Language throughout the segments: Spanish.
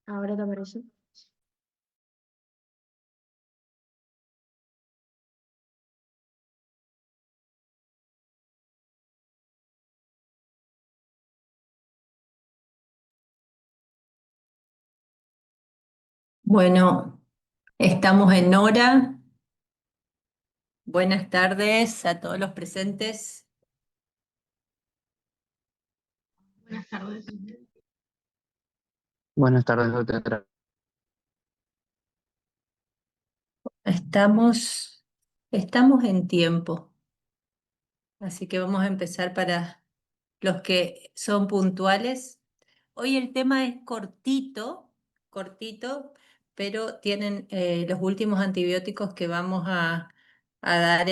Ahora te aparece. Bueno, estamos en hora. Buenas tardes a todos los presentes. Buenas tardes. Buenas tardes, doctora. Estamos en tiempo, así que vamos a empezar para los que son puntuales. Hoy el tema es cortito, pero tienen los últimos antibióticos que vamos a dar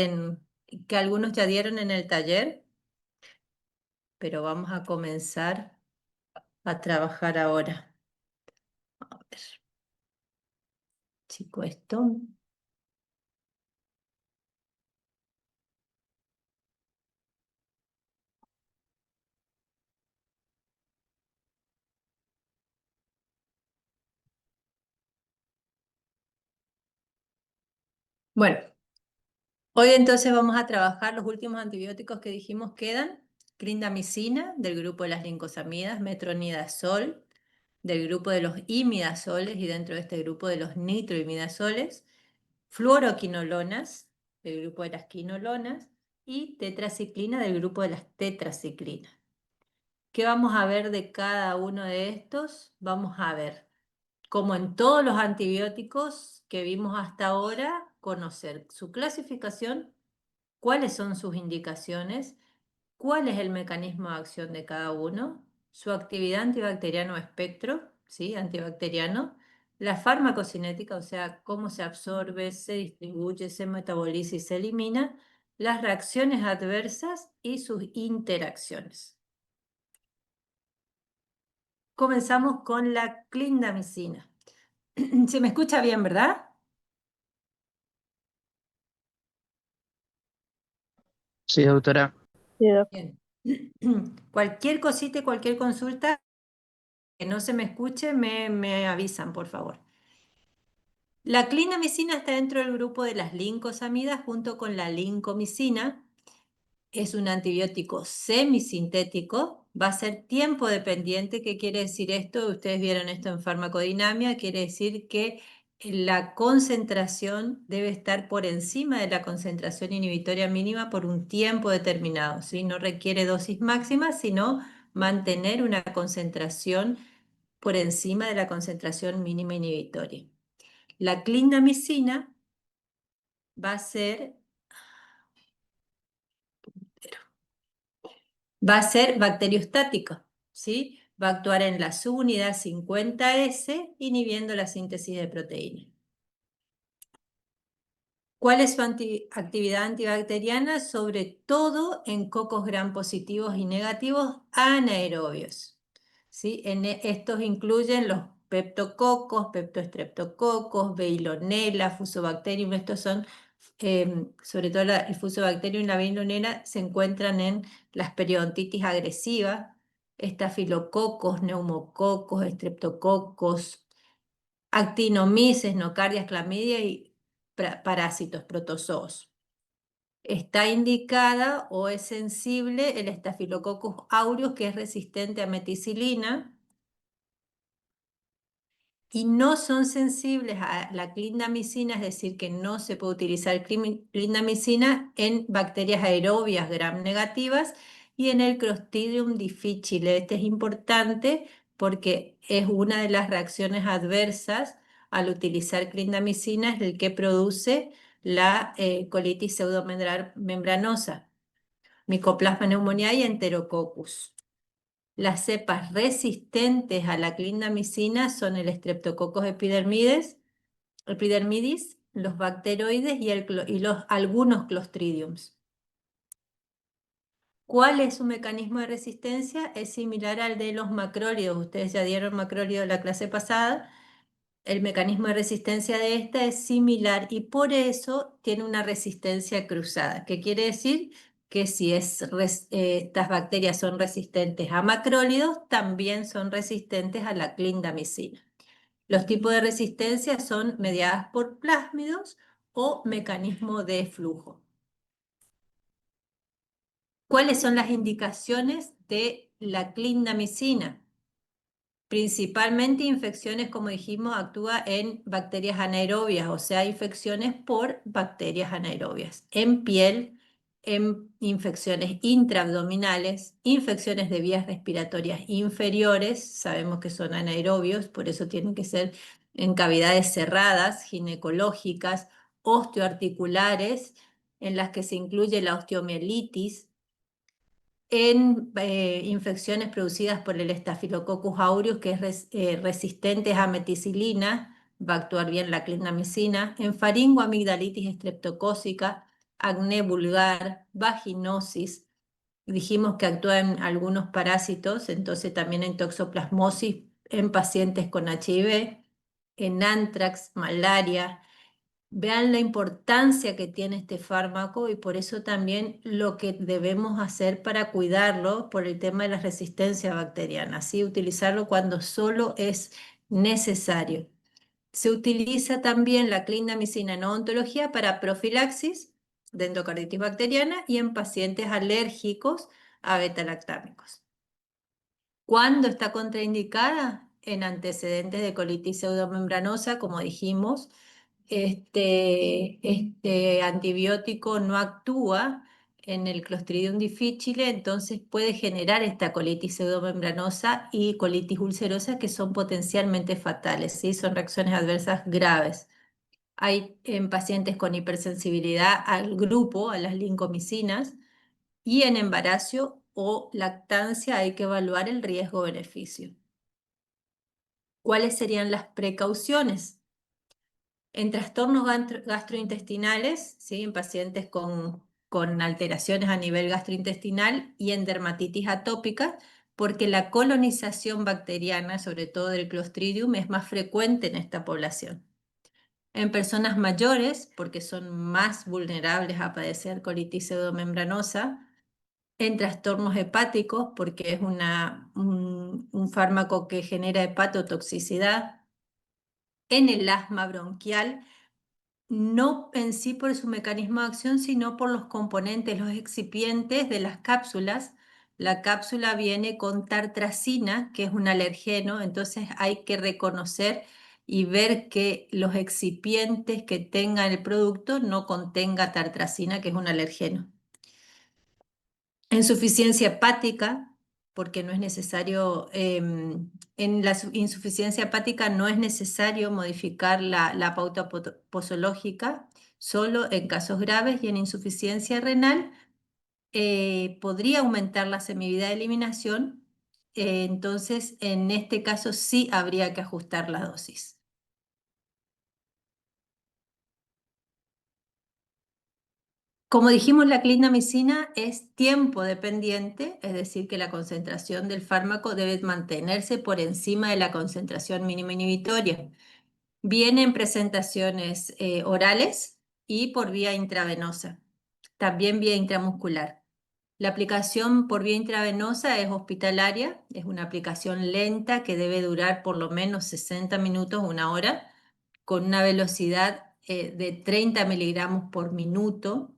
que algunos ya dieron en el taller, pero vamos a comenzar a trabajar ahora. A ver, chico, esto. Bueno, hoy entonces vamos a trabajar los últimos antibióticos que dijimos quedan. Clindamicina, del grupo de las lincosamidas, metronidazol, del grupo de los imidazoles y dentro de este grupo de los nitroimidazoles, fluoroquinolonas, del grupo de las quinolonas, y tetraciclina, del grupo de las tetraciclinas. ¿Qué vamos a ver de cada uno de estos? Vamos a ver, como en todos los antibióticos que vimos hasta ahora, conocer su clasificación, cuáles son sus indicaciones, cuál es el mecanismo de acción de cada uno, su actividad antibacteriana o espectro, ¿sí? Antibacteriano, la farmacocinética, o sea, cómo se absorbe, se distribuye, se metaboliza y se elimina, las reacciones adversas y sus interacciones. Comenzamos con la clindamicina. Se me escucha bien, ¿verdad? Sí, doctora. Sí, doc. Bien. Cualquier cosita y cualquier consulta que no se me escuche, me avisan, por favor. La clindamicina está dentro del grupo de las lincosamidas junto con la lincomicina. Es un antibiótico semisintético, va a ser tiempo dependiente. ¿Qué quiere decir esto? Ustedes vieron esto en farmacodinamia, quiere decir que la concentración debe estar por encima de la concentración inhibitoria mínima por un tiempo determinado, ¿sí? No requiere dosis máxima, sino mantener una concentración por encima de la concentración mínima inhibitoria. La clindamicina va a ser bacteriostática, ¿sí? Va a actuar en la subunidad 50S, inhibiendo la síntesis de proteína. ¿Cuál es su actividad antibacteriana? Sobre todo en cocos gram positivos y negativos anaerobios, ¿sí? Estos incluyen los peptococos, peptostreptococos, veilonela, fusobacterium. Estos son, sobre todo el fusobacterium y la veilonela, se encuentran en las periodontitis agresivas, estafilococos, neumococos, estreptococos, actinomices, nocardias, clamidia y parásitos protozoos. Está indicada o es sensible el Staphylococcus aureus, que es resistente a meticilina, y no son sensibles a la clindamicina, es decir, que no se puede utilizar clindamicina en bacterias aerobias gram negativas y en el Clostridium difficile. Este es importante porque es una de las reacciones adversas al utilizar clindamicina, es el que produce la colitis pseudomembranosa, Mycoplasma pneumoniae y Enterococcus. Las cepas resistentes a la clindamicina son el Streptococcus epidermidis, los bacteroides y algunos Clostridiums. ¿Cuál es su mecanismo de resistencia? Es similar al de los macrólidos. Ustedes ya dieron macrólidos la clase pasada. El mecanismo de resistencia de esta es similar y por eso tiene una resistencia cruzada. ¿Qué quiere decir? Que si estas bacterias son resistentes a macrólidos, también son resistentes a la clindamicina. Los tipos de resistencia son mediadas por plásmidos o mecanismo de flujo. ¿Cuáles son las indicaciones de la clindamicina? Principalmente infecciones, como dijimos, actúa en bacterias anaerobias, o sea, infecciones por bacterias anaerobias, en piel, en infecciones intraabdominales, infecciones de vías respiratorias inferiores, sabemos que son anaerobios, por eso tienen que ser en cavidades cerradas, ginecológicas, osteoarticulares, en las que se incluye la osteomielitis, en infecciones producidas por el Staphylococcus aureus, que es resistente a meticilina, va a actuar bien la clindamicina, en faringoamigdalitis estreptocócica, acné vulgar, vaginosis. Dijimos que actúa en algunos parásitos, entonces también en toxoplasmosis en pacientes con HIV, en anthrax, malaria. Vean la importancia que tiene este fármaco y por eso también lo que debemos hacer para cuidarlo por el tema de la resistencia bacteriana, ¿sí? Utilizarlo cuando solo es necesario. Se utiliza también la clindamicina en odontología para profilaxis de endocarditis bacteriana y en pacientes alérgicos a betalactámicos. ¿Cuándo está contraindicada? En antecedentes de colitis pseudomembranosa, como dijimos. Este antibiótico no actúa en el Clostridium difficile, entonces puede generar esta colitis pseudomembranosa y colitis ulcerosa que son potencialmente fatales, ¿sí? Son reacciones adversas graves. Hay en pacientes con hipersensibilidad al grupo, a las lincomicinas, y en embarazo o lactancia hay que evaluar el riesgo-beneficio. ¿Cuáles serían las precauciones? En trastornos gastrointestinales, ¿sí? En pacientes con alteraciones a nivel gastrointestinal y en dermatitis atópica, porque la colonización bacteriana, sobre todo del Clostridium, es más frecuente en esta población. En personas mayores, porque son más vulnerables a padecer colitis pseudomembranosa. En trastornos hepáticos, porque es un fármaco que genera hepatotoxicidad. En el asma bronquial, no en sí por su mecanismo de acción, sino por los componentes, los excipientes de las cápsulas. La cápsula viene con tartrazina, que es un alergeno, entonces hay que reconocer y ver que los excipientes que tenga el producto no contenga tartrazina, que es un alergeno. Insuficiencia hepática, porque no es necesario, en la insuficiencia hepática no es necesario modificar la pauta posológica, solo en casos graves, y en insuficiencia renal podría aumentar la semivida de eliminación, entonces en este caso sí habría que ajustar la dosis. Como dijimos, la clindamicina es tiempo dependiente, es decir, que la concentración del fármaco debe mantenerse por encima de la concentración mínima inhibitoria. Viene en presentaciones orales y por vía intravenosa, también vía intramuscular. La aplicación por vía intravenosa es hospitalaria, es una aplicación lenta que debe durar por lo menos 60 minutos, una hora, con una velocidad de 30 miligramos por minuto.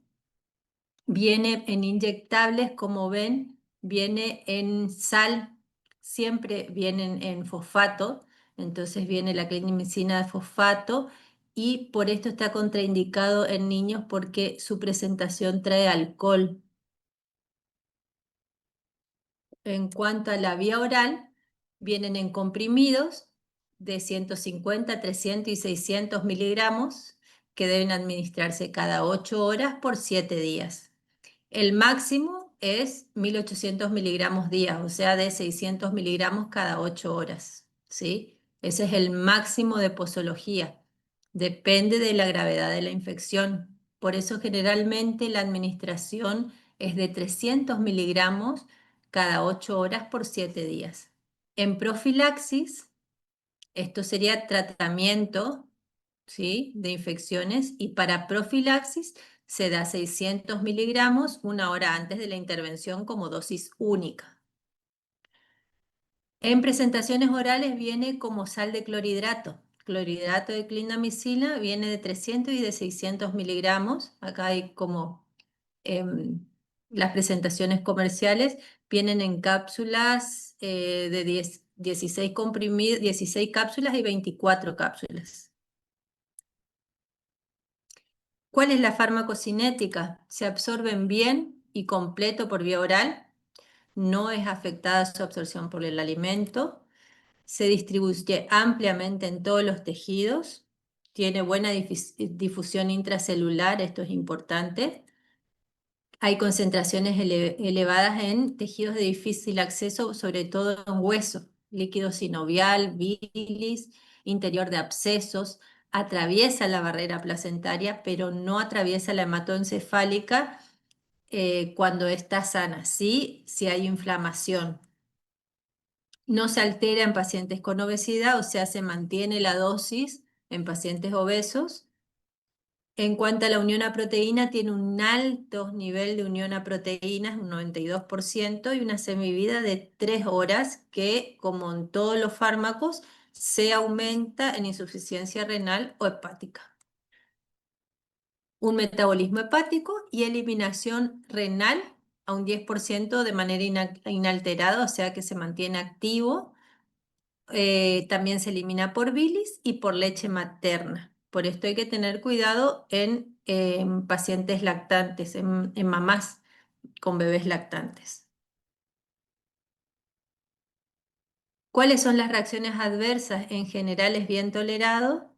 Viene en inyectables, como ven, viene en sal, siempre vienen en fosfato, entonces viene la clindamicina de fosfato y por esto está contraindicado en niños porque su presentación trae alcohol. En cuanto a la vía oral, vienen en comprimidos de 150, 300 y 600 miligramos que deben administrarse cada 8 horas por 7 días. El máximo es 1800 miligramos día, o sea, de 600 miligramos cada 8 horas, ¿sí? Ese es el máximo de posología. Depende de la gravedad de la infección. Por eso generalmente la administración es de 300 miligramos cada 8 horas por 7 días. En profilaxis, esto sería tratamiento, ¿sí?, de infecciones, y para profilaxis se da 600 miligramos una hora antes de la intervención como dosis única. En presentaciones orales viene como sal de clorhidrato, clorhidrato de clindamicina viene de 300 y de 600 miligramos. Acá hay como las presentaciones comerciales, vienen en cápsulas de 16 comprimidos, 16 cápsulas y 24 cápsulas. ¿Cuál es la farmacocinética? Se absorben bien y completo por vía oral, no es afectada su absorción por el alimento, se distribuye ampliamente en todos los tejidos, tiene buena difusión intracelular, esto es importante. Hay concentraciones elevadas en tejidos de difícil acceso, sobre todo en hueso, líquido sinovial, bilis, interior de abscesos, atraviesa la barrera placentaria, pero no atraviesa la hematoencefálica cuando está sana. Sí, si hay inflamación. No se altera en pacientes con obesidad, o sea, se mantiene la dosis en pacientes obesos. En cuanto a la unión a proteína, tiene un alto nivel de unión a proteínas, un 92%, y una semivida de 3 horas que, como en todos los fármacos, se aumenta en insuficiencia renal o hepática. Un metabolismo hepático y eliminación renal a un 10% de manera inalterada, o sea que se mantiene activo. También se elimina por bilis y por leche materna. Por esto hay que tener cuidado en pacientes lactantes, en mamás con bebés lactantes. ¿Cuáles son las reacciones adversas? En general es bien tolerado.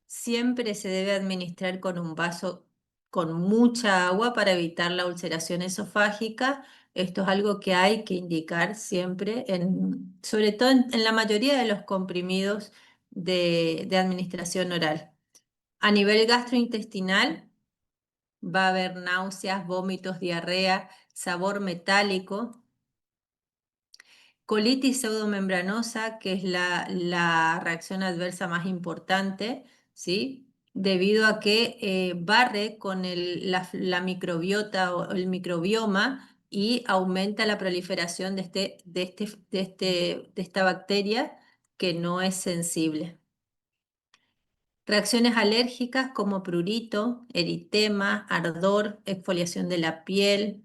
Siempre se debe administrar con un vaso con mucha agua para evitar la ulceración esofágica. Esto es algo que hay que indicar siempre, sobre todo en la mayoría de los comprimidos de administración oral. A nivel gastrointestinal va a haber náuseas, vómitos, diarrea, sabor metálico. Colitis pseudomembranosa, que es la reacción adversa más importante, ¿sí? Debido a que barre con la microbiota o el microbioma y aumenta la proliferación de esta bacteria que no es sensible. Reacciones alérgicas como prurito, eritema, ardor, exfoliación de la piel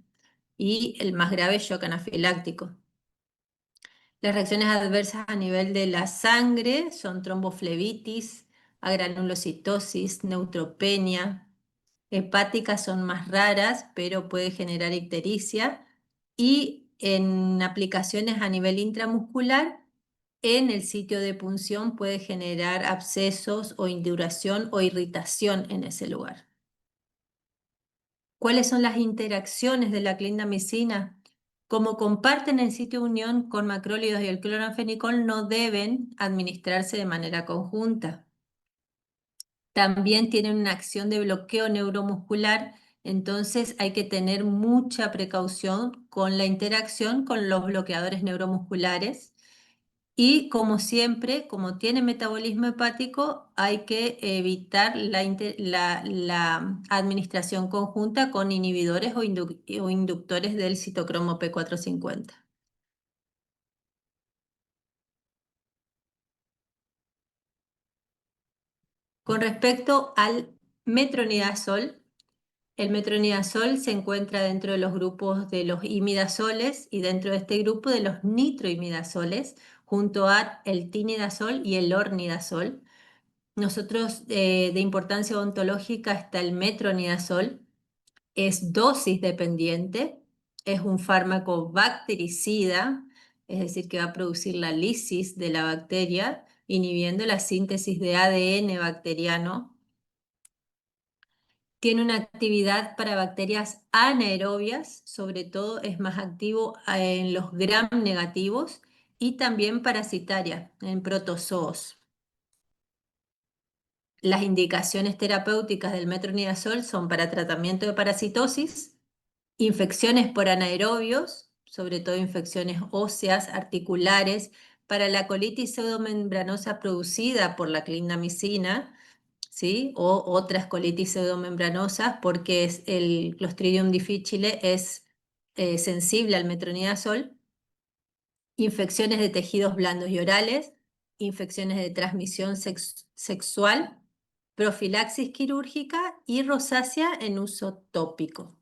y el más grave, shock anafiláctico. Las reacciones adversas a nivel de la sangre son tromboflebitis, agranulocitosis, neutropenia. Hepáticas son más raras, pero puede generar ictericia. Y en aplicaciones a nivel intramuscular, en el sitio de punción puede generar abscesos o induración o irritación en ese lugar. ¿Cuáles son las interacciones de la clindamicina? Como comparten el sitio de unión con macrólidos y el cloranfenicol, no deben administrarse de manera conjunta. También tienen una acción de bloqueo neuromuscular, entonces hay que tener mucha precaución con la interacción con los bloqueadores neuromusculares. Y como siempre, como tiene metabolismo hepático, hay que evitar la administración conjunta con inhibidores o inductores del citocromo P450. Con respecto al metronidazol, el metronidazol se encuentra dentro de los grupos de los imidazoles y dentro de este grupo de los nitroimidazoles, junto a el tinidazol y el ornidazol. Nosotros, de importancia odontológica, está el metronidazol, es dosis dependiente, es un fármaco bactericida, es decir, que va a producir la lisis de la bacteria, inhibiendo la síntesis de ADN bacteriano. Tiene una actividad para bacterias anaerobias, sobre todo es más activo en los gram negativos y también parasitaria, en protozoos. Las indicaciones terapéuticas del metronidazol son para tratamiento de parasitosis, infecciones por anaerobios, sobre todo infecciones óseas, articulares, para la colitis pseudomembranosa producida por la clindamicina, ¿sí? O otras colitis pseudomembranosas, porque el Clostridium difficile es sensible al metronidazol. Infecciones de tejidos blandos y orales, infecciones de transmisión sexual, profilaxis quirúrgica y rosácea en uso tópico.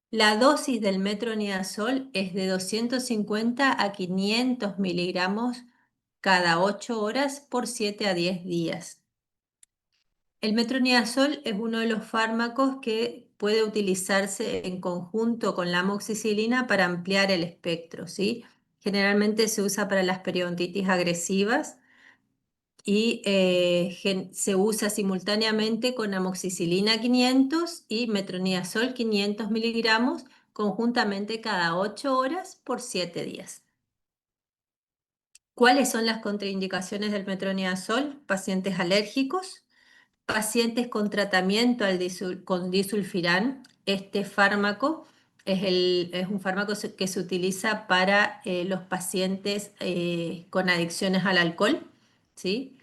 La dosis del metronidazol es de 250 a 500 miligramos cada 8 horas por 7 a 10 días. El metronidazol es uno de los fármacos que puede utilizarse en conjunto con la amoxicilina para ampliar el espectro, ¿sí? Generalmente se usa para las periodontitis agresivas y se usa simultáneamente con amoxicilina 500 y metronidazol 500 miligramos conjuntamente cada 8 horas por 7 días. ¿Cuáles son las contraindicaciones del metronidazol? Pacientes alérgicos, pacientes con tratamiento con disulfiram. Este fármaco es un fármaco que se utiliza para los pacientes con adicciones al alcohol, ¿sí?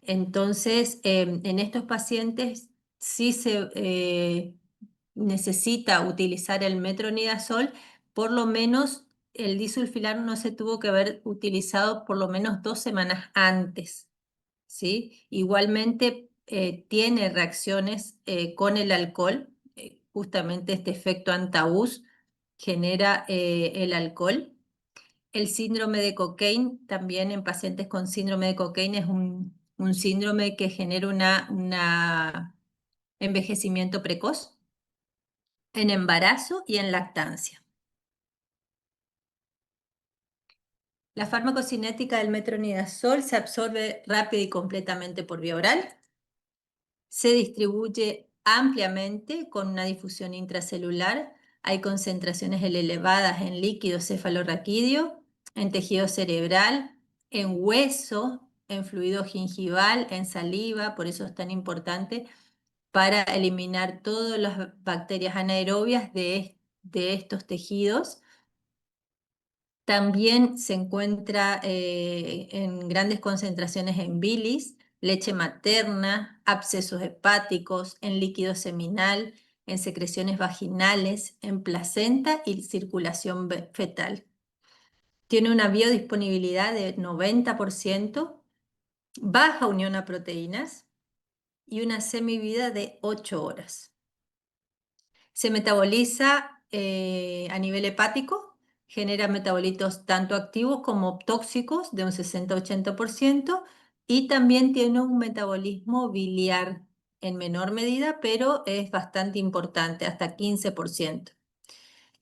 Entonces, en estos pacientes sí se necesita utilizar el metronidazol, por lo menos el disulfiram no se tuvo que haber utilizado por lo menos 2 semanas antes, ¿sí? Igualmente tiene reacciones con el alcohol, justamente este efecto antabús genera el alcohol. El síndrome de Cockayne, también en pacientes con síndrome de Cockayne, es un síndrome que genera un envejecimiento precoz en embarazo y en lactancia. La farmacocinética del metronidazol se absorbe rápido y completamente por vía oral. Se distribuye ampliamente con una difusión intracelular. Hay concentraciones elevadas en líquido cefalorraquídeo, en tejido cerebral, en hueso, en fluido gingival, en saliva, por eso es tan importante para eliminar todas las bacterias anaerobias de estos tejidos. También se encuentra en grandes concentraciones en bilis, leche materna, abscesos hepáticos, en líquido seminal, en secreciones vaginales, en placenta y circulación fetal. Tiene una biodisponibilidad de 90%, baja unión a proteínas y una semivida de 8 horas. Se metaboliza a nivel hepático, genera metabolitos tanto activos como tóxicos de un 60-80% y también tiene un metabolismo biliar en menor medida, pero es bastante importante, hasta 15%.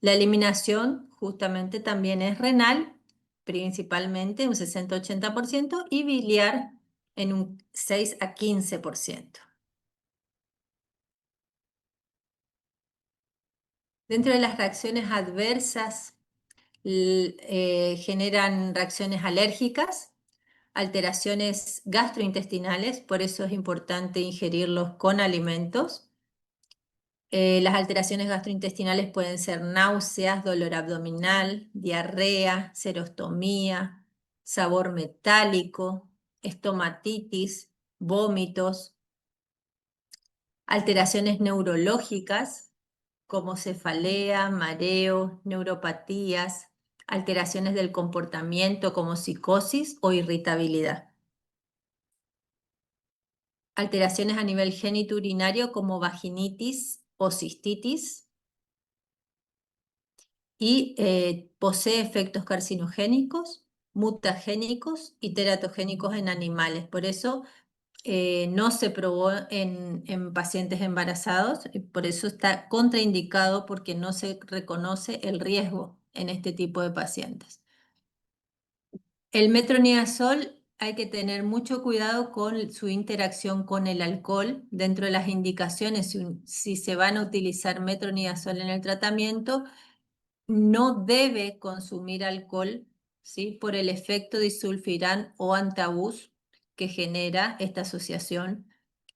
La eliminación justamente también es renal, principalmente un 60-80% y biliar en un 6-15%. Dentro de las reacciones adversas, generan reacciones alérgicas, alteraciones gastrointestinales, por eso es importante ingerirlos con alimentos. Las alteraciones gastrointestinales pueden ser náuseas, dolor abdominal, diarrea, serostomía, sabor metálico, estomatitis, vómitos, alteraciones neurológicas, como cefalea, mareo, neuropatías, alteraciones del comportamiento como psicosis o irritabilidad. Alteraciones a nivel genitourinario como vaginitis o cistitis. Y posee efectos carcinogénicos, mutagénicos y teratogénicos en animales. Por eso no se probó en pacientes embarazados, y por eso está contraindicado porque no se reconoce el riesgo en este tipo de pacientes. El metronidazol hay que tener mucho cuidado con su interacción con el alcohol. Dentro de las indicaciones, si se van a utilizar metronidazol en el tratamiento, no debe consumir alcohol, ¿sí? Por el efecto disulfiram o antabús que genera esta asociación.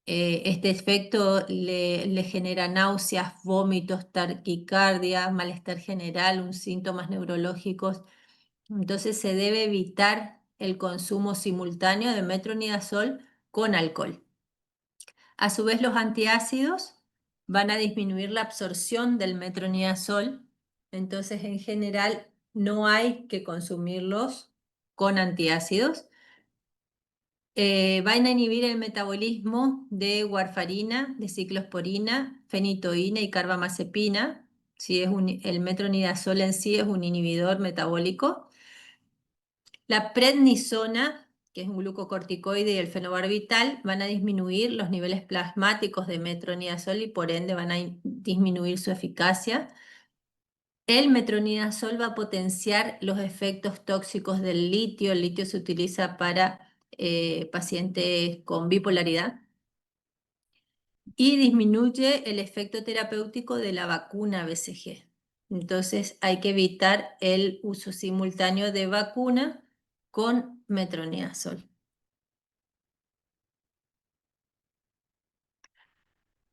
Este efecto le genera náuseas, vómitos, taquicardia, malestar general, síntomas neurológicos. Entonces se debe evitar el consumo simultáneo de metronidazol con alcohol. A su vez, los antiácidos van a disminuir la absorción del metronidazol, entonces en general no hay que consumirlos con antiácidos. Van a inhibir el metabolismo de warfarina, de ciclosporina, fenitoína y carbamazepina. ¿Sí? El metronidazol en sí es un inhibidor metabólico. La prednisona, que es un glucocorticoide, y el fenobarbital van a disminuir los niveles plasmáticos de metronidazol y por ende van a disminuir su eficacia. El metronidazol va a potenciar los efectos tóxicos del litio. El litio se utiliza para pacientes con bipolaridad y disminuye el efecto terapéutico de la vacuna BCG. Entonces hay que evitar el uso simultáneo de vacuna con metronidazol.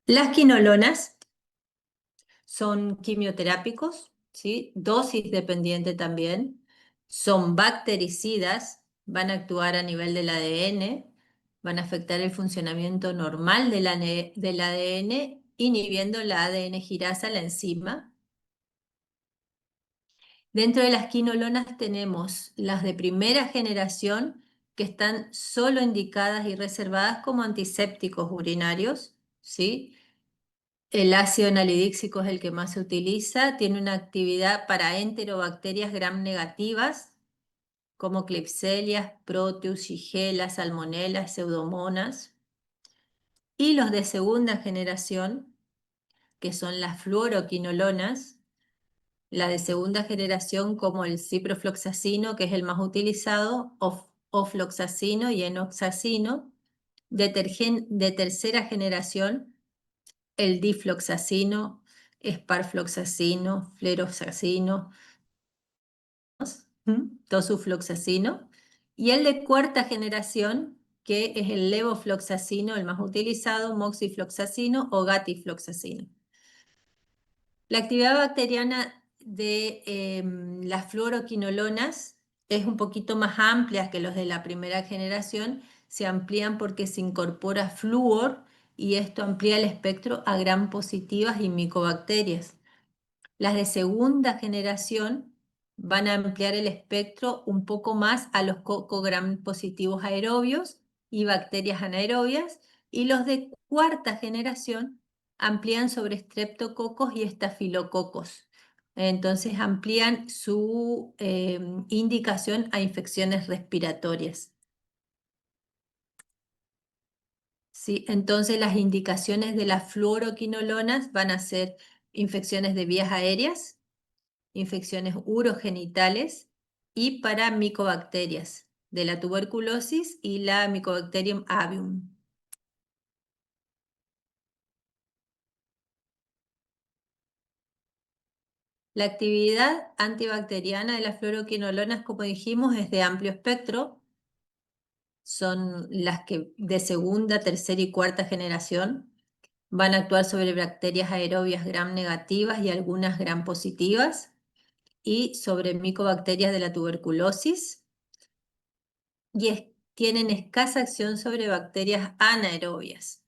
Las quinolonas son quimioterápicos, ¿sí? Dosis dependiente también. Son bactericidas, van a actuar a nivel del ADN, van a afectar el funcionamiento normal del ADN, inhibiendo la ADN girasa, la enzima. Dentro de las quinolonas tenemos las de primera generación, que están solo indicadas y reservadas como antisépticos urinarios, ¿sí? El ácido nalidíxico es el que más se utiliza, tiene una actividad para enterobacterias gram negativas, como Klebsiella, Proteus, Shigella, Salmonella, Pseudomonas. Y los de segunda generación, que son las fluoroquinolonas, la de segunda generación como el ciprofloxacino, que es el más utilizado, ofloxacino y enoxacino. De tercera generación, el difloxacino, esparfloxacino, fleroxacino, tosufloxacino, y el de cuarta generación, que es el levofloxacino, el más utilizado, moxifloxacino o gatifloxacino. La actividad bacteriana de las fluoroquinolonas es un poquito más amplia que los de la primera generación. Se amplían porque se incorpora flúor y esto amplía el espectro a gram positivas y micobacterias. Las de segunda generación van a ampliar el espectro un poco más a los cocogram positivos aerobios y bacterias anaerobias, y los de cuarta generación amplían sobre streptococos y estafilococos. Entonces amplían su indicación a infecciones respiratorias. ¿Sí? Entonces las indicaciones de las fluoroquinolonas van a ser infecciones de vías aéreas, infecciones urogenitales y para micobacterias de la tuberculosis y la Mycobacterium avium. La actividad antibacteriana de las fluoroquinolonas, como dijimos, es de amplio espectro. Son las que de segunda, tercera y cuarta generación. Van a actuar sobre bacterias aerobias gram negativas y algunas gram positivas, y sobre micobacterias de la tuberculosis, y tienen escasa acción sobre bacterias anaerobias.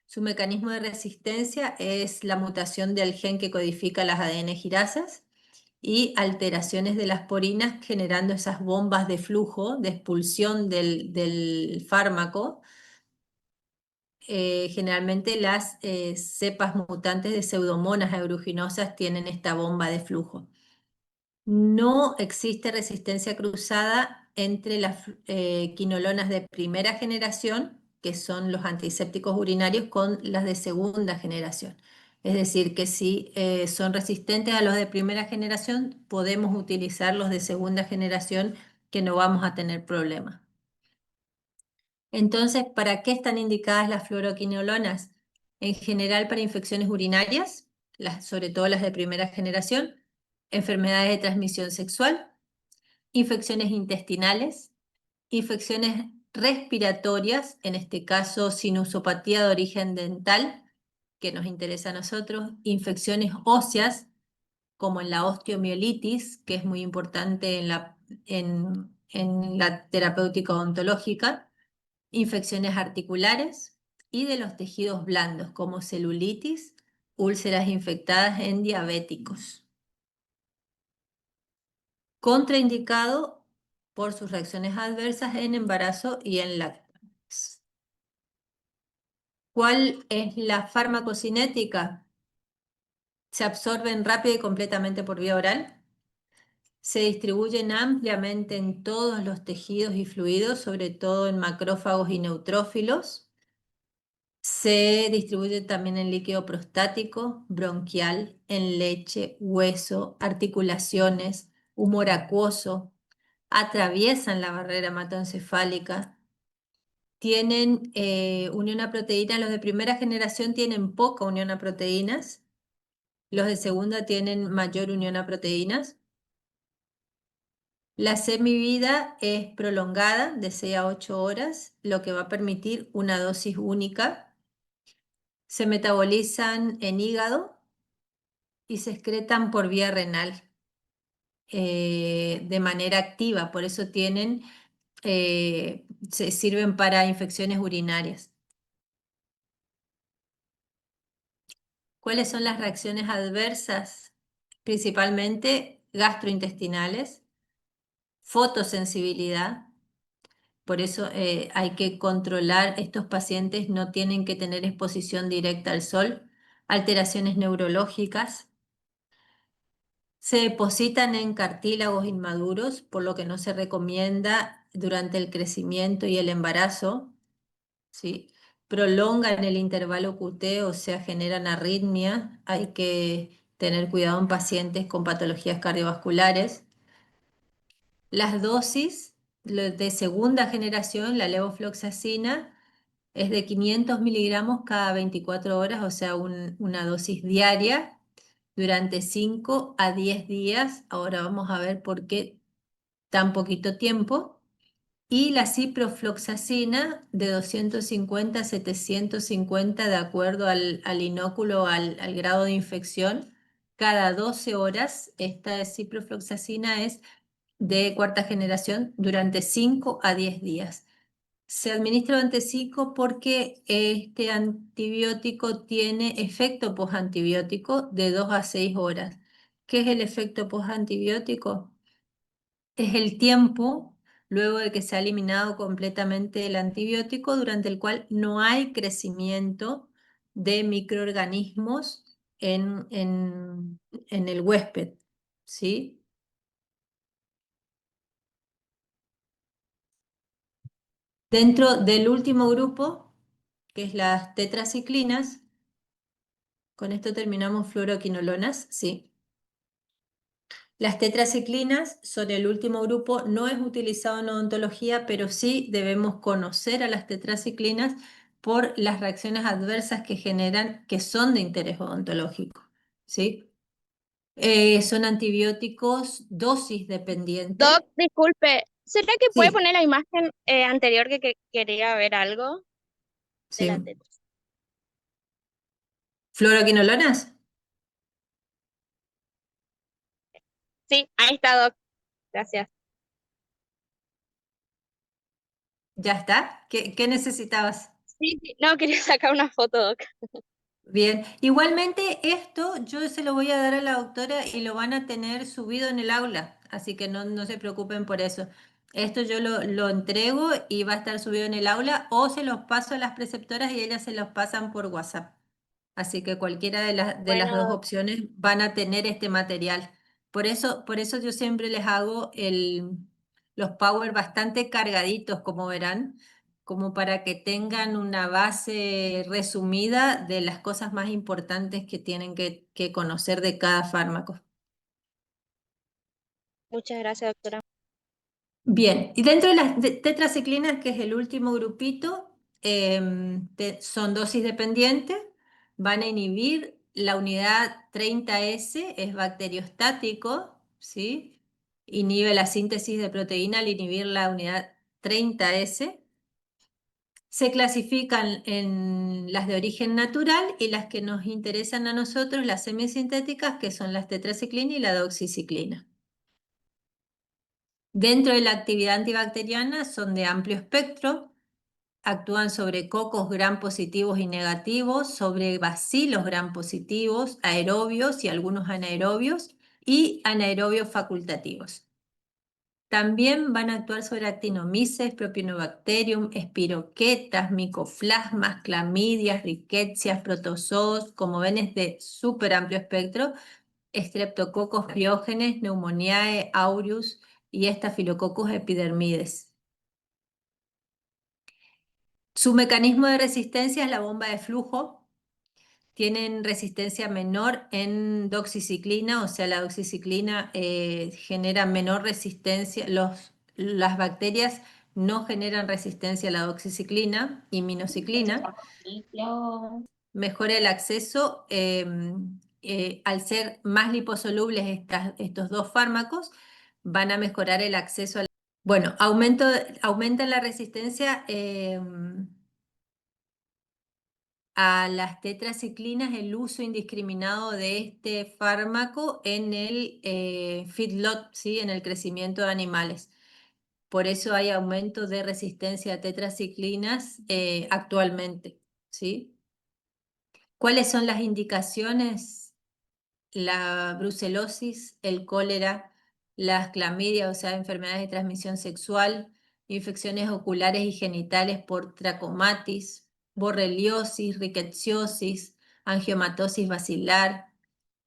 Su mecanismo de resistencia es la mutación del gen que codifica las ADN girasas y alteraciones de las porinas, generando esas bombas de flujo, de expulsión del fármaco. Generalmente las cepas mutantes de Pseudomonas aeruginosas tienen esta bomba de flujo. No existe resistencia cruzada entre las quinolonas de primera generación, que son los antisépticos urinarios, con las de segunda generación. Es decir, que si son resistentes a los de primera generación, podemos utilizar los de segunda generación, que no vamos a tener problema. Entonces, ¿para qué están indicadas las fluoroquinolonas? En general para infecciones urinarias, sobre todo las de primera generación, enfermedades de transmisión sexual, infecciones intestinales, infecciones respiratorias, en este caso sinusopatía de origen dental, que nos interesa a nosotros, infecciones óseas, como en la osteomielitis, que es muy importante en la terapéutica odontológica, infecciones articulares y de los tejidos blandos, como celulitis, úlceras infectadas en diabéticos. Contraindicado por sus reacciones adversas en embarazo y en lactantes. ¿Cuál es la farmacocinética? Se absorben rápido y completamente por vía oral. Se distribuyen ampliamente en todos los tejidos y fluidos, sobre todo en macrófagos y neutrófilos. Se distribuye también en líquido prostático, bronquial, en leche, hueso, articulaciones, humor acuoso. Atraviesan la barrera hematoencefálica. Tienen unión a proteínas. Los de primera generación tienen poca unión a proteínas. Los de segunda tienen mayor unión a proteínas. La semivida es prolongada de 6 a 8 horas, lo que va a permitir una dosis única. Se metabolizan en hígado y se excretan por vía renal de manera activa, por eso se sirven para infecciones urinarias. ¿Cuáles son las reacciones adversas? Principalmente gastrointestinales, fotosensibilidad. Por eso hay que controlar, estos pacientes no tienen que tener exposición directa al sol, alteraciones neurológicas. Se depositan en cartílagos inmaduros, por lo que no se recomienda durante el crecimiento y el embarazo, ¿sí? Prolongan el intervalo QT, o sea, generan arritmia. Hay que tener cuidado en pacientes con patologías cardiovasculares. Las dosis de segunda generación, la levofloxacina, es de 500 miligramos cada 24 horas, o sea, una dosis diaria durante 5 a 10 días. Ahora vamos a ver por qué tan poquito tiempo. Y la ciprofloxacina de 250 a 750 de acuerdo al inóculo, al grado de infección, cada 12 horas. Esta ciprofloxacina es de cuarta generación durante 5 a 10 días. Se administra durante 5 porque este antibiótico tiene efecto postantibiótico de 2 a 6 horas. ¿Qué es el efecto postantibiótico? Es el tiempo luego de que se ha eliminado completamente el antibiótico, durante el cual no hay crecimiento de microorganismos en el huésped, ¿sí? Dentro del último grupo, que es las tetraciclinas, con esto terminamos fluoroquinolonas, sí. Las tetraciclinas son el último grupo, no es utilizado en odontología, pero sí debemos conocer a las tetraciclinas por las reacciones adversas que generan, que son de interés odontológico, ¿sí? Son antibióticos dosis dependiente. Doc, disculpe, ¿será que puede Sí, poner la imagen anterior que quería ver algo de la sí. tetra? ¿Fluoroquinolonas? Sí, ahí está, Doc. Gracias. ¿Ya está? ¿Qué necesitabas? Sí, sí, no, quería sacar una foto, Doc. Bien, igualmente esto yo se lo voy a dar a la doctora y lo van a tener subido en el aula, así que no se preocupen por eso. Esto yo lo entrego y va a estar subido en el aula, o se los paso a las preceptoras y ellas se los pasan por WhatsApp. Así que cualquiera de las Bueno, dos Doc, opciones van a tener este material. Por eso yo siempre les hago los Power bastante cargaditos, como verán, como para que tengan una base resumida de las cosas más importantes que tienen que conocer de cada fármaco. muchas gracias, doctora. Bien, y dentro de las tetraciclinas, que es el último grupito, son dosis dependientes, van a inhibir la unidad 30S, es bacteriostático, ¿sí? Inhibe la síntesis de proteína al inhibir la unidad 30S. Se clasifican en las de origen natural y las que nos interesan a nosotros, las semisintéticas, que son las tetraciclina y la doxiciclina. Dentro de la actividad antibacteriana son de amplio espectro, actúan sobre cocos gram positivos y negativos, sobre bacilos gram positivos, aerobios y algunos anaerobios, y anaerobios facultativos. También van a actuar sobre actinomyces, propionobacterium, espiroquetas, micoplasmas, clamidias, rickettsias, protozoos. Como ven, es de súper amplio espectro. Streptococcus pyogenes, Pneumoniae, aureus y Staphylococcus epidermides. Su mecanismo de resistencia es la bomba de flujo. Tienen resistencia menor en doxiciclina, o sea, la doxiciclina genera menor resistencia. Las bacterias no generan resistencia a la doxiciclina y minociclina. Mejora el acceso al ser más liposolubles estos dos fármacos, van a mejorar el acceso al... Bueno, aumenta la resistencia a las tetraciclinas el uso indiscriminado de este fármaco en el feedlot, ¿sí? En el crecimiento de animales. Por eso hay aumento de resistencia a tetraciclinas actualmente, ¿sí? ¿Cuáles son las indicaciones? La brucelosis, el cólera, las clamidias, o sea, enfermedades de transmisión sexual, infecciones oculares y genitales por tracomatis, borreliosis, rickettsiosis, angiomatosis basilar,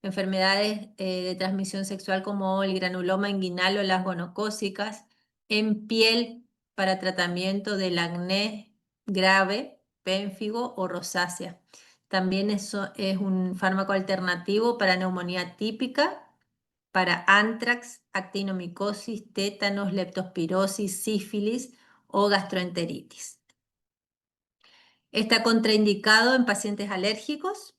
enfermedades de transmisión sexual como el granuloma inguinal o las gonocócicas, en piel para tratamiento del acné grave, pénfigo o rosácea. También eso es un fármaco alternativo para neumonía típica, para antrax, actinomicosis, tétanos, leptospirosis, sífilis o gastroenteritis. Está contraindicado en pacientes alérgicos,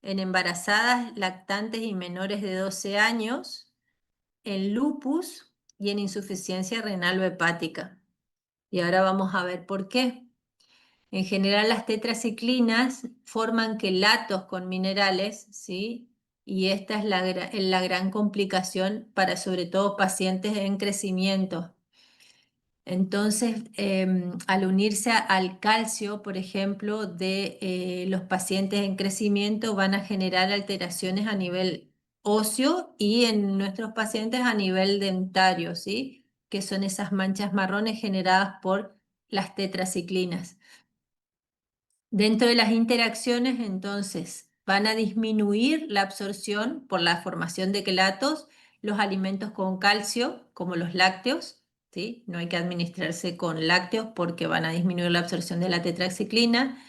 en embarazadas, lactantes y menores de 12 años, en lupus y en insuficiencia renal o hepática. Y ahora vamos a ver por qué. En general las tetraciclinas forman quelatos con minerales, ¿sí? Y esta es la gran complicación para sobre todo pacientes en crecimiento. Entonces, al unirse al calcio, por ejemplo, de los pacientes en crecimiento, van a generar alteraciones a nivel óseo y en nuestros pacientes a nivel dentario, ¿sí? Que son esas manchas marrones generadas por las tetraciclinas. Dentro de las interacciones, entonces, van a disminuir la absorción por la formación de quelatos, los alimentos con calcio, como los lácteos, ¿sí? No hay que administrarse con lácteos porque van a disminuir la absorción de la tetraciclina,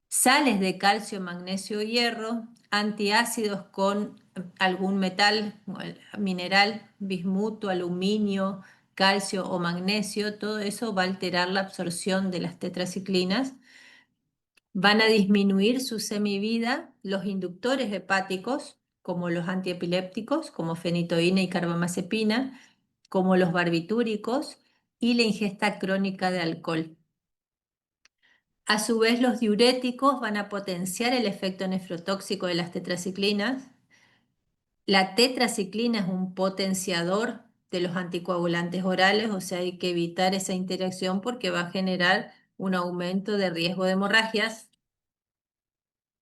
sales de calcio, magnesio, hierro, antiácidos con algún metal, mineral, bismuto, aluminio, calcio o magnesio, todo eso va a alterar la absorción de las tetraciclinas. Van a disminuir su semivida los inductores hepáticos, como los antiepilépticos, como fenitoína y carbamazepina, como los barbitúricos y la ingesta crónica de alcohol. A su vez, los diuréticos van a potenciar el efecto nefrotóxico de las tetraciclinas. La tetraciclina es un potenciador de los anticoagulantes orales, o sea, hay que evitar esa interacción porque va a generar un aumento de riesgo de hemorragias.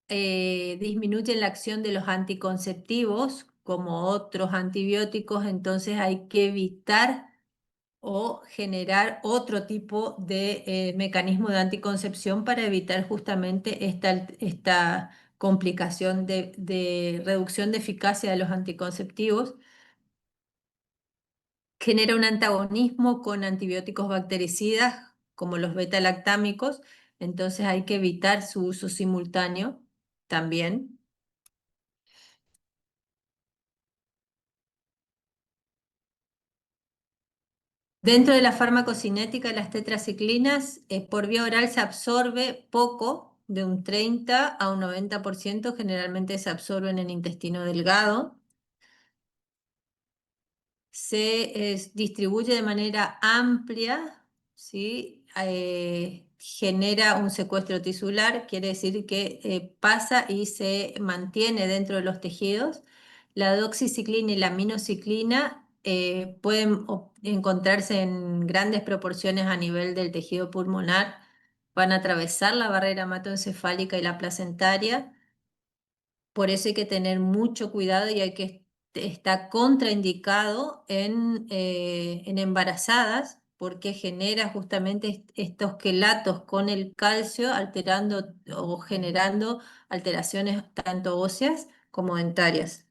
Disminuyen la acción de los anticonceptivos como otros antibióticos, entonces hay que evitar o generar otro tipo de mecanismo de anticoncepción para evitar justamente esta complicación de reducción de eficacia de los anticonceptivos. Genera un antagonismo con antibióticos bactericidas como los beta-lactámicos, entonces hay que evitar su uso simultáneo también. Dentro de la farmacocinética de las tetraciclinas, por vía oral se absorbe poco, de un 30 a un 90%, generalmente se absorbe en el intestino delgado. Se distribuye de manera amplia, ¿sí? Genera un secuestro tisular, quiere decir que pasa y se mantiene dentro de los tejidos. La doxiciclina y la minociclina pueden encontrarse en grandes proporciones a nivel del tejido pulmonar, van a atravesar la barrera hematoencefálica y la placentaria. Por eso hay que tener mucho cuidado y hay que está contraindicado en embarazadas porque genera justamente estos quelatos con el calcio, alterando o generando alteraciones tanto óseas como dentarias.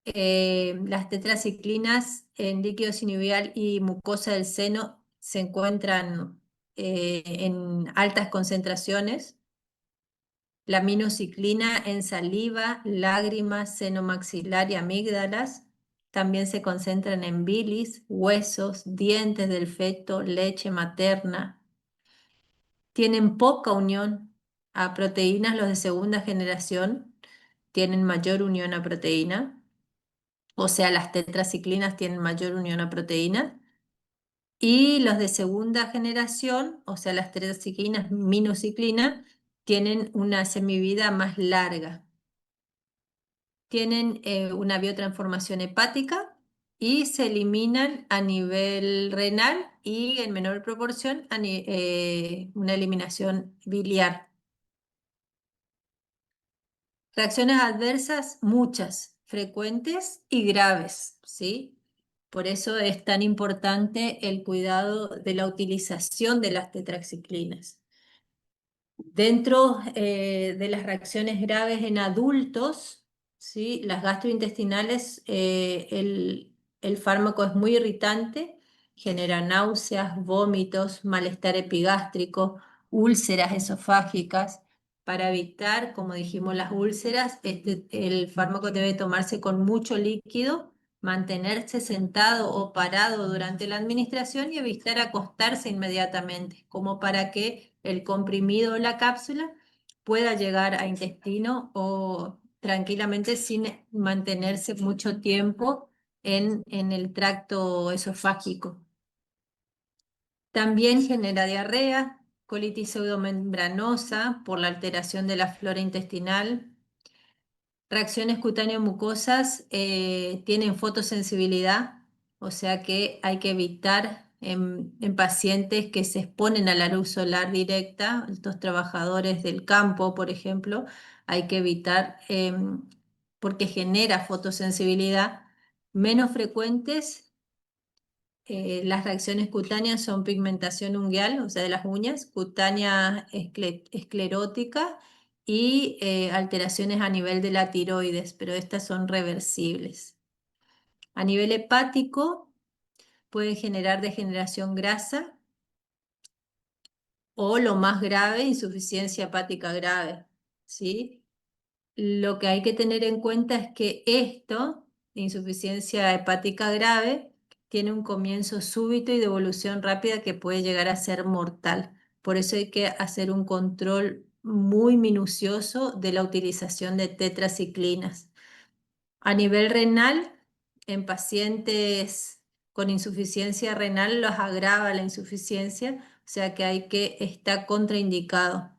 Las tetraciclinas en líquido sinovial y mucosa del seno se encuentran en altas concentraciones. La minociclina en saliva, lágrimas, seno maxilar y amígdalas. También se concentran en bilis, huesos, dientes del feto, leche materna. Tienen poca unión a proteínas. Los de segunda generación tienen mayor unión a proteína. O sea, las tetraciclinas tienen mayor unión a proteína. Y los de segunda generación, o sea, las tetraciclinas minociclina, tienen una semivida más larga. Tienen una biotransformación hepática y se eliminan a nivel renal y en menor proporción una eliminación biliar. Reacciones adversas, muchas, frecuentes y graves, ¿sí? Por eso es tan importante el cuidado de la utilización de las tetraciclinas. Dentro de las reacciones graves en adultos, ¿sí? Las gastrointestinales, el fármaco es muy irritante, genera náuseas, vómitos, malestar epigástrico, úlceras esofágicas. Para evitar, como dijimos, las úlceras, el fármaco debe tomarse con mucho líquido, mantenerse sentado o parado durante la administración y evitar acostarse inmediatamente, como para que el comprimido o la cápsula pueda llegar a intestino o tranquilamente sin mantenerse mucho tiempo en el tracto esofágico. También genera diarrea, colitis pseudomembranosa por la alteración de la flora intestinal. Reacciones cutáneo-mucosas tienen fotosensibilidad, o sea que hay que evitar en pacientes que se exponen a la luz solar directa, estos trabajadores del campo, por ejemplo, hay que evitar porque genera fotosensibilidad. Menos frecuentes las reacciones cutáneas son pigmentación ungueal, o sea, de las uñas, cutánea esclerótica y alteraciones a nivel de la tiroides, pero estas son reversibles. A nivel hepático, pueden generar degeneración grasa o, lo más grave, insuficiencia hepática grave, ¿sí? Lo que hay que tener en cuenta es que esto, insuficiencia hepática grave, tiene un comienzo súbito y de evolución rápida que puede llegar a ser mortal. Por eso hay que hacer un control muy minucioso de la utilización de tetraciclinas. A nivel renal, en pacientes con insuficiencia renal los agrava la insuficiencia, o sea que está contraindicado.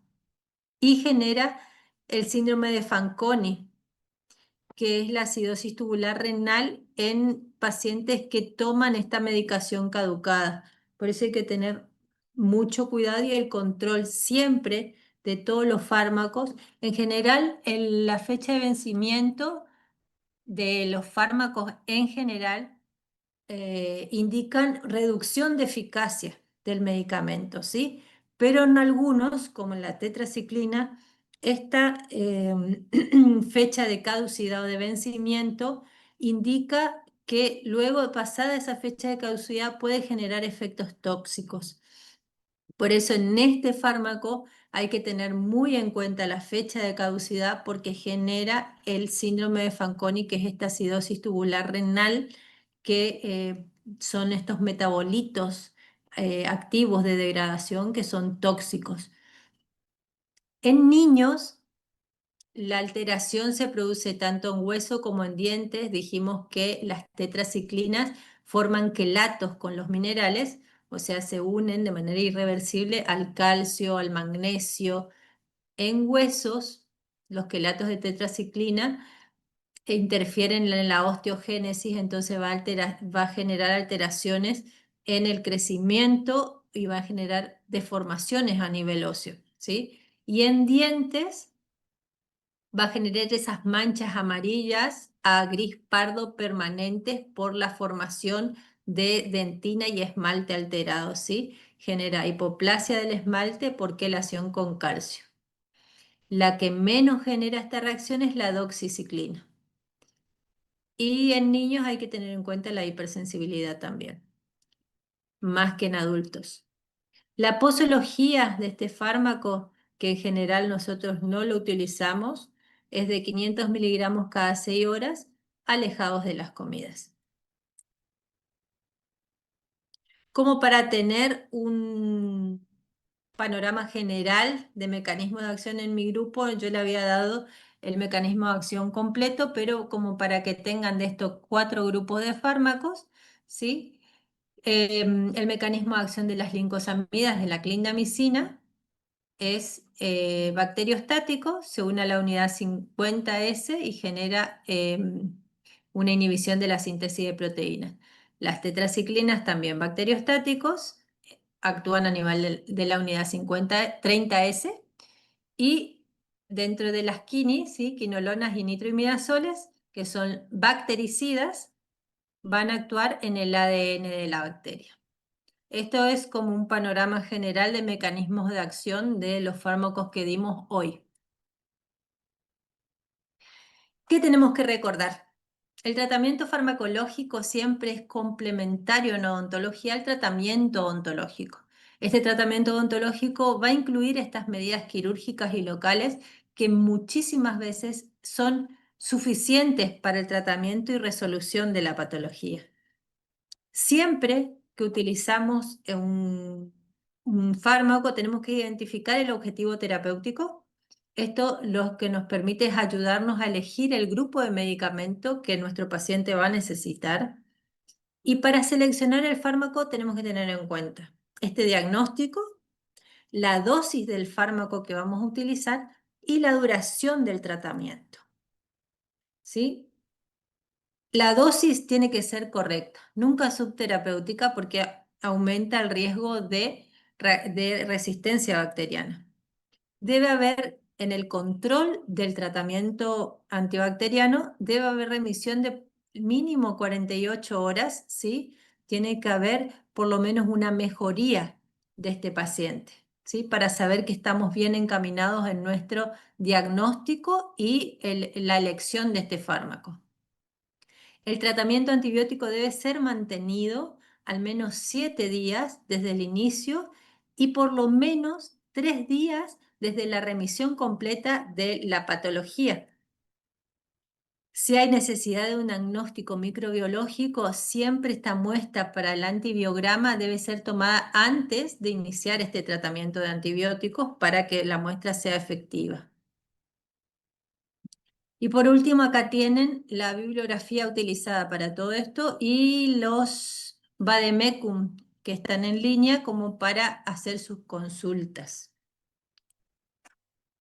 Y genera el síndrome de Fanconi, que es la acidosis tubular renal en pacientes que toman esta medicación caducada. Por eso hay que tener mucho cuidado y el control siempre de todos los fármacos. En general, la fecha de vencimiento de los fármacos en general indican reducción de eficacia del medicamento, ¿sí? Pero en algunos, como en la tetraciclina, esta fecha de caducidad o de vencimiento indica que luego de pasada esa fecha de caducidad puede generar efectos tóxicos. Por eso en este fármaco hay que tener muy en cuenta la fecha de caducidad porque genera el síndrome de Fanconi, que es esta acidosis tubular renal, que son estos metabolitos activos de degradación que son tóxicos. En niños, la alteración se produce tanto en hueso como en dientes. Dijimos que las tetraciclinas forman quelatos con los minerales, o sea, se unen de manera irreversible al calcio, al magnesio. En huesos, los quelatos de tetraciclina interfieren en la osteogénesis, entonces va a generar alteraciones en el crecimiento y va a generar deformaciones a nivel óseo, ¿sí? Y en dientes va a generar esas manchas amarillas a gris pardo permanentes por la formación de dentina y esmalte alterado, ¿sí? Genera hipoplasia del esmalte por quelación con calcio. La que menos genera esta reacción es la doxiciclina. Y en niños hay que tener en cuenta la hipersensibilidad también, más que en adultos. La posología de este fármaco, que en general nosotros no lo utilizamos, es de 500 miligramos cada 6 horas, alejados de las comidas. Como para tener un panorama general de mecanismos de acción en mi grupo, yo le había dado el mecanismo de acción completo, pero como para que tengan de estos 4 grupos de fármacos, ¿sí? El mecanismo de acción de las lincosamidas de la clindamicina es bacteriostático, se une a la unidad 50S y genera una inhibición de la síntesis de proteínas. Las tetraciclinas también bacteriostáticos, actúan a nivel de la unidad 30S y dentro de las ¿sí? Quinolonas y nitroimidazoles, que son bactericidas, van a actuar en el ADN de la bacteria. Esto es como un panorama general de mecanismos de acción de los fármacos que dimos hoy. ¿Qué tenemos que recordar? El tratamiento farmacológico siempre es complementario en odontología al tratamiento odontológico. Este tratamiento odontológico va a incluir estas medidas quirúrgicas y locales que muchísimas veces son suficientes para el tratamiento y resolución de la patología. Siempre que utilizamos un fármaco tenemos que identificar el objetivo terapéutico. Esto lo que nos permite es ayudarnos a elegir el grupo de medicamento que nuestro paciente va a necesitar. Y para seleccionar el fármaco tenemos que tener en cuenta este diagnóstico, la dosis del fármaco que vamos a utilizar y la duración del tratamiento. ¿Sí? La dosis tiene que ser correcta, nunca subterapéutica porque aumenta el riesgo de resistencia bacteriana. Debe haber, en el control del tratamiento antibacteriano, debe haber remisión de mínimo 48 horas, ¿sí? Tiene que haber por lo menos una mejoría de este paciente, ¿sí? Para saber que estamos bien encaminados en nuestro diagnóstico y la elección de este fármaco. El tratamiento antibiótico debe ser mantenido al menos 7 días desde el inicio y por lo menos 3 días desde la remisión completa de la patología. Si hay necesidad de un diagnóstico microbiológico, siempre esta muestra para el antibiograma debe ser tomada antes de iniciar este tratamiento de antibióticos para que la muestra sea efectiva. Y por último, acá tienen la bibliografía utilizada para todo esto y los vademecum que están en línea como para hacer sus consultas.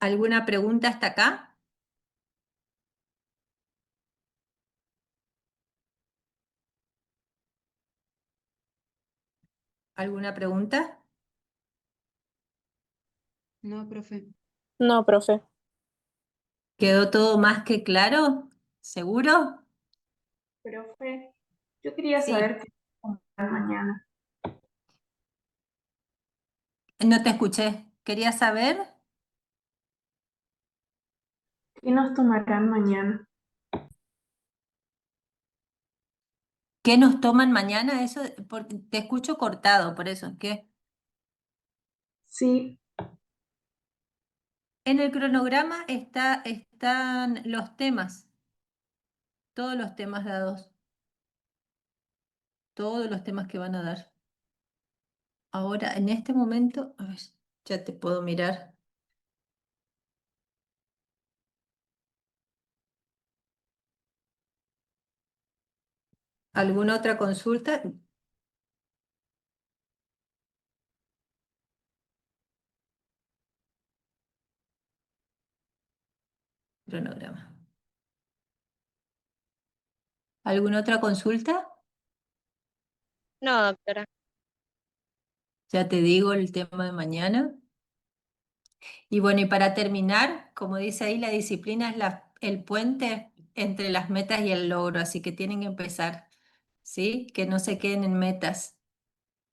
¿Alguna pregunta hasta acá? ¿Alguna pregunta? No, profe. No, profe. ¿Quedó todo más que claro? ¿Seguro? Profe, yo quería Sí. saber qué tomarán mañana. No te escuché. ¿Querías saber? ¿Qué nos tomarán mañana? ¿Qué nos toman mañana? Eso, te escucho cortado, por eso. ¿Qué? Sí, En el cronograma están los temas, todos los temas dados, todos los temas que van a dar. Ahora, en este momento, a ver, ya te puedo mirar. ¿Alguna otra consulta? Cronograma. ¿Alguna otra consulta? No, doctora. Ya te digo el tema de mañana. Y bueno, y para terminar, como dice ahí, la disciplina es el puente entre las metas y el logro, así que tienen que empezar, ¿sí? Que no se queden en metas,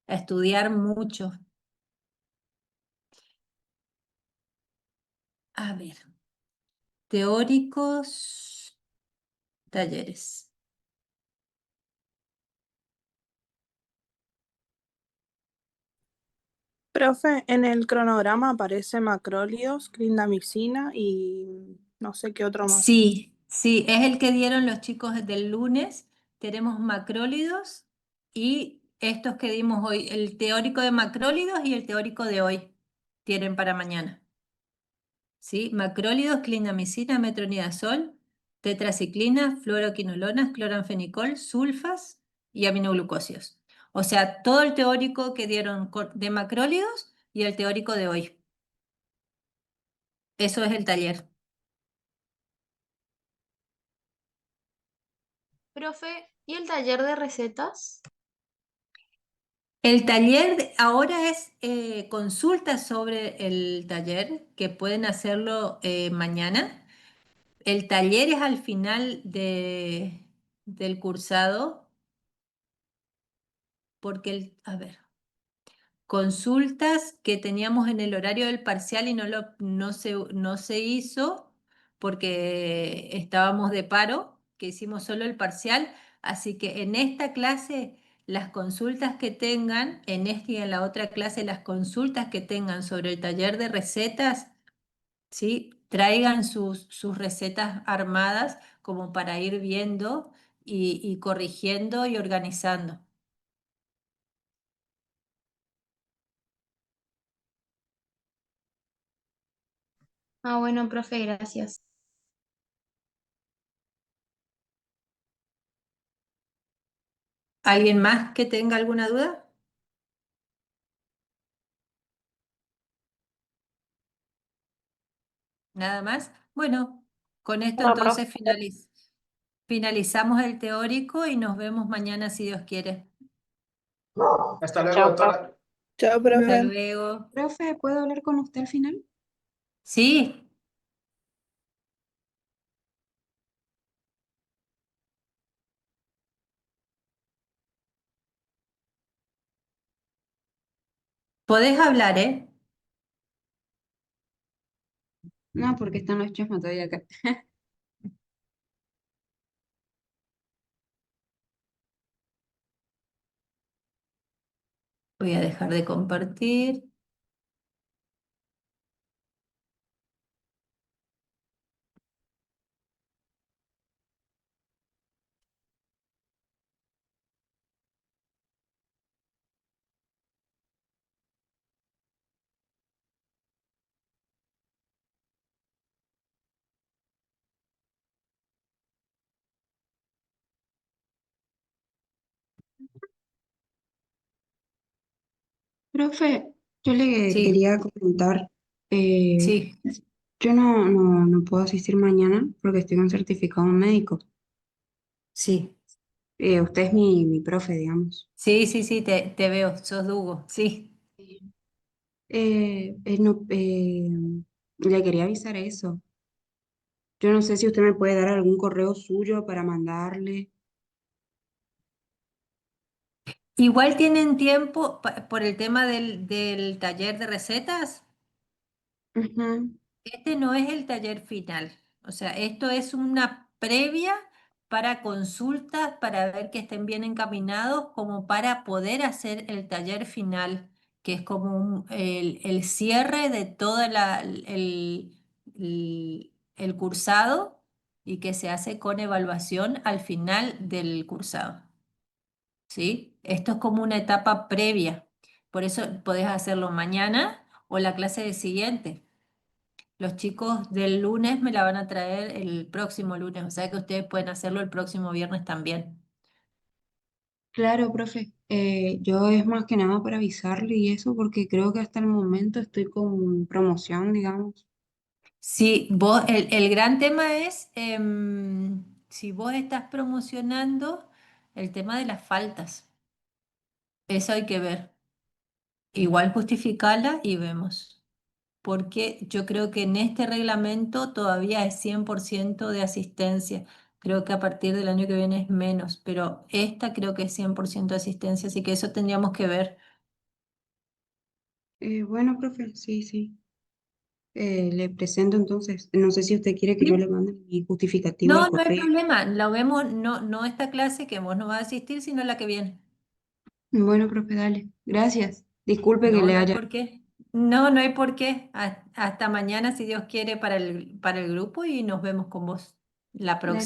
a estudiar mucho. A ver, teóricos, talleres. Profe, en el cronograma aparece macrólidos, clindamicina y no sé qué otro más. Sí, sí, es el que dieron los chicos del lunes. Tenemos macrólidos y estos que dimos hoy, el teórico de macrólidos y el teórico de hoy, tienen para mañana. ¿Sí? Macrólidos, clindamicina, metronidazol, tetraciclina, fluoroquinolonas, cloranfenicol, sulfas y aminoglucósidos. O sea, todo el teórico que dieron de macrólidos y el teórico de hoy. Eso es el taller. Profe, ¿y el taller de recetas? El taller ahora es consultas sobre el taller que pueden hacerlo mañana. El taller es al final del cursado porque a ver, consultas que teníamos en el horario del parcial y no se hizo porque estábamos de paro, que hicimos solo el parcial. Así que en esta clase, las consultas que tengan, en esta y en la otra clase, las consultas que tengan sobre el taller de recetas, ¿sí? Traigan sus recetas armadas como para ir viendo y corrigiendo y organizando. Ah, bueno, profe, gracias. ¿Alguien más que tenga alguna duda? ¿Nada más? Bueno, con esto No, profe. entonces finalizamos el teórico y nos vemos mañana si Dios quiere. Hasta luego, Chao, doctora. Chao, Hasta profe. luego. Profe, ¿puedo hablar con usted al final? Sí, podés hablar, ¿eh? No, porque están los chusmas todavía acá. Voy a dejar de compartir. Profe, yo le Sí, quería comentar, eh, sí, yo no puedo asistir mañana porque estoy con certificado médico. sí. Usted es mi profe, digamos. Sí, sí, sí, te veo, sos Dugo, sí. No, le quería avisar eso. Yo no sé si usted me puede dar algún correo suyo para mandarle. Igual tienen tiempo por el tema del taller de recetas. Ujú. Este no es el taller final, o sea, esto es una previa para consultas, para ver que estén bien encaminados, como para poder hacer el taller final, que es como el cierre de todo el cursado y que se hace con evaluación al final del cursado, ¿sí? Esto es como una etapa previa, por eso podés hacerlo mañana o la clase de siguiente. Los chicos del lunes me la van a traer el próximo lunes, o sea que ustedes pueden hacerlo el próximo viernes también. Claro, profe. Yo es más que nada para avisarle y eso porque creo que hasta el momento estoy con promoción, digamos. Sí, el gran tema es si vos estás promocionando el tema de las faltas. Eso hay que ver. Igual justificala y vemos. Porque yo creo que en este reglamento todavía es 100% de asistencia. Creo que a partir del año que viene es menos, pero esta creo que es 100% asistencia, así que eso tendríamos que ver. Bueno, profe, sí, sí. Le presento entonces. No sé si usted quiere que yo Sí. le mande mi justificativo No, al no hay correo. problema, lo vemos, no esta clase que vos no vas a asistir, sino la que viene. Bueno, profe, dale. Gracias. Disculpe que No, le no hay haya... por qué. No, no hay por qué. Hasta mañana, si Dios quiere, para el grupo y nos vemos con vos la próxima. Dale.